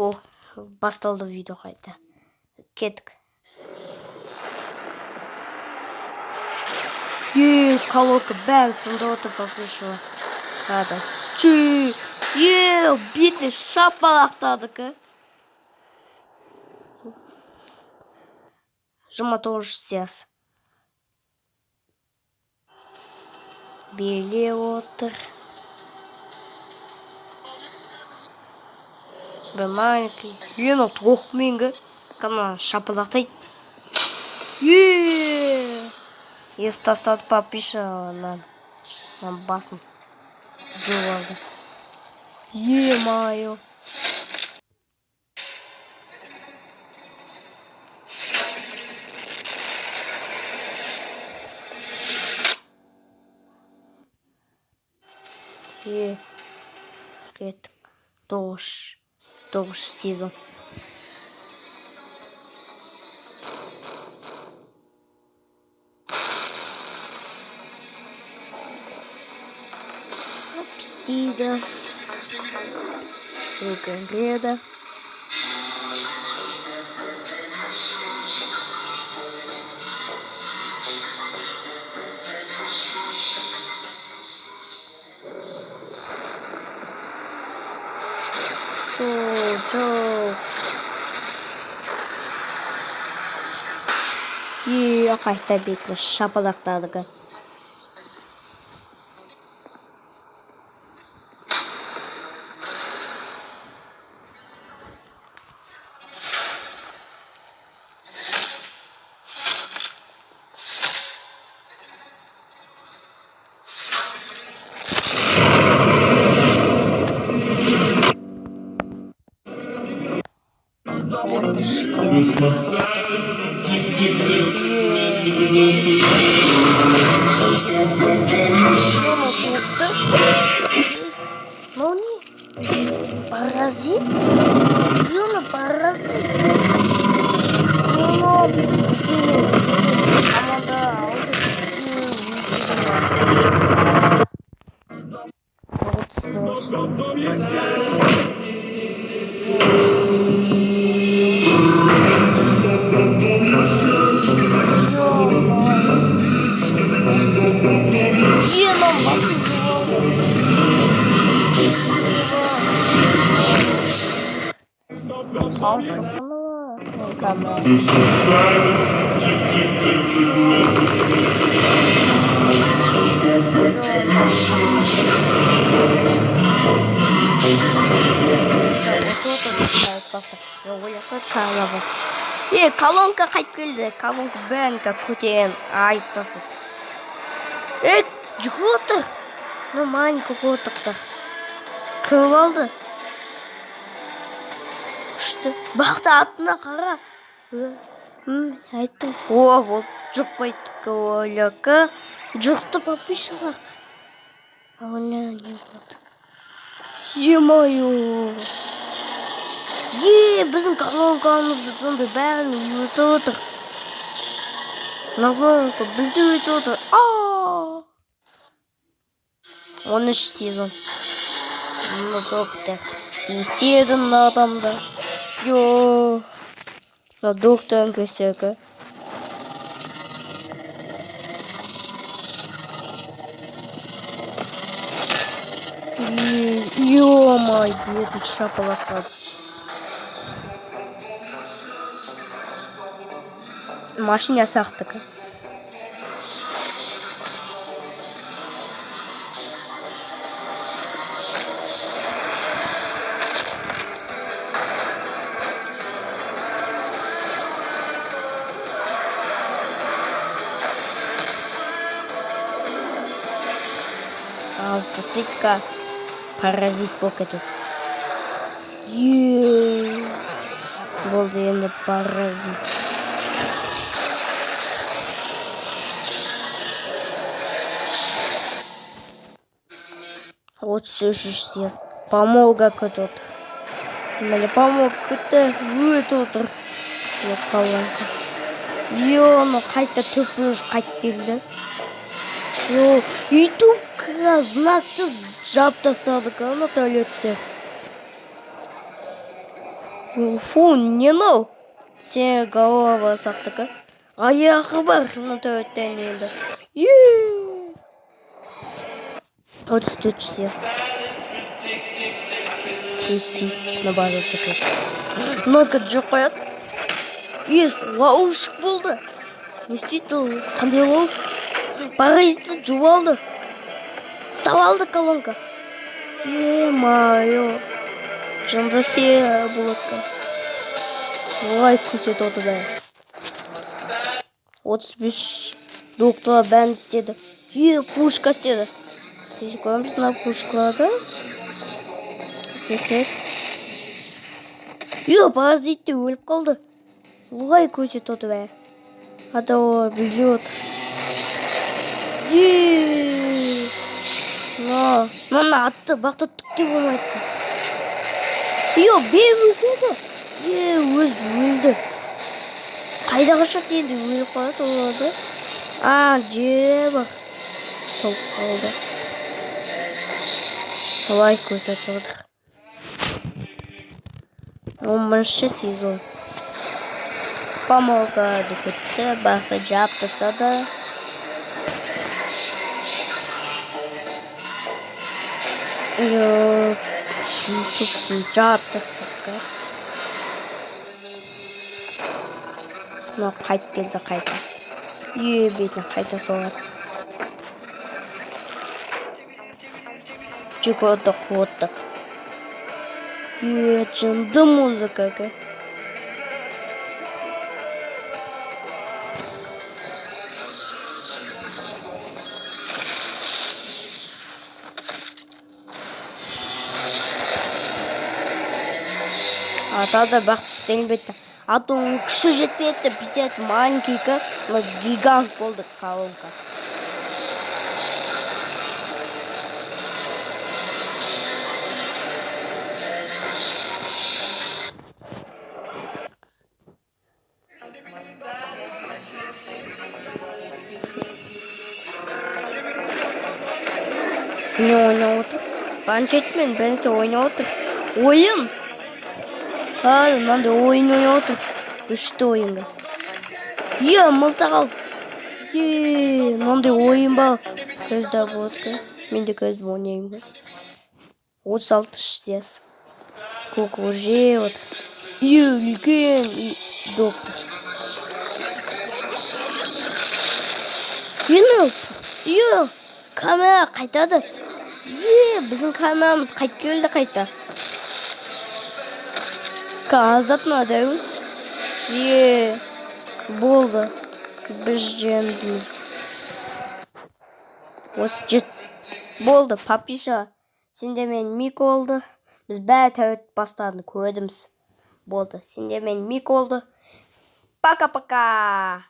О, басталды видео қайта. Кеттік. Колонка бәрі сонда отыр попришла. Қада. Бетіне шапалақтадық. 29 сес. Беле отыр. Бір маленький. Ені тоқмеңгі. Қана шапалақтайды. Если тастады попришла нам басын. Жоғалды. Е-мое. Кеттік. 9 сезон. Стига. Лукангреда. Джо. Қайта бетіне шапалақтадық. Ну не паразит. Юна паразит. Колонка қайтып келді. Колонка бәрінка көтерен айттасы. Жүгір отыр. Маленький отыр. Кіріп алды. Күшті. Бақты атына қара. Айттым. Ол жұқпайды. Оляка. Жұқты попришла. Оля не болды. Е-мое. Біздің колонкамызды сонда бәрін өтіп отыр. Колонка бізді өтіп отыр. 13 сезон. Доктор. Сезон адамда. Докторын көсекі. Ё-май, бетін шапалақтады. Машина сақтық. Азды слегка паразит покетет. Болды енді паразит. Вот сүйшіш помолға көтет. Мені помолға көтет. Колонка. Қайта төпіріш қайт келді. Ютуб знаксыз жап тастадық туалетте. Фу, не мынау? Сен голова сақтықы. Аяғы бар, төрттен енді. 34 сес. Пусти на базу такой. Много жоқ қояды. Лаушық болды. Не істейді ол? Қандай ол? Паразитті жуып алды. Ұстап алды колонка. Е-мое. Жында сия болады. Ой, көрсетіп отыр бәрі. 35 доктор бәрін істеді. Пушка істеді. Көреміз мына пушкаларды. Кесет. Паразитті өліп қалды. Ой, көрсетіп отыр бәрі. Ата билеп отыр. Мына атты бақта түкте болмайды. Бем өлгенді. Өзі өлді. Қайда қашады енді өліп қалады оларды. Жер бар. Толып қалды. Олай көрсетіп отыр. 10-ші сезон. Помолка дүкетті, басы жап тастады. Жап тастады. Қайтып келді қайта. Бетін қайта соғады. Жүгірді қуытты. Жынды музыка. Атада бақты істенбетті. Атың күші жетпетті. Біздет маленький, гигант болды колонка. Не ойнап отыр? Планшетмен бәнсе ойнап отыр. Ойын? Мынандай ойын ойнап отыр. Үшті ойынға. Мылта қалды. Мынандай ойын ба? Көзді болады. Мен де көзді ойнаймын. 36 сес. Көк уже отыр. Үлкен доктор. Камера қайтады. Біздің камерамыз қайт келді қайта. Қазат надау. Болды. Біз жеңдіміз. Осы жет. Болды, папиша. Сенде мен Мик олды. Біз бәрі тәует бастарын көрдіміз. Болды, сенде мен Мик олды. Пока-пока.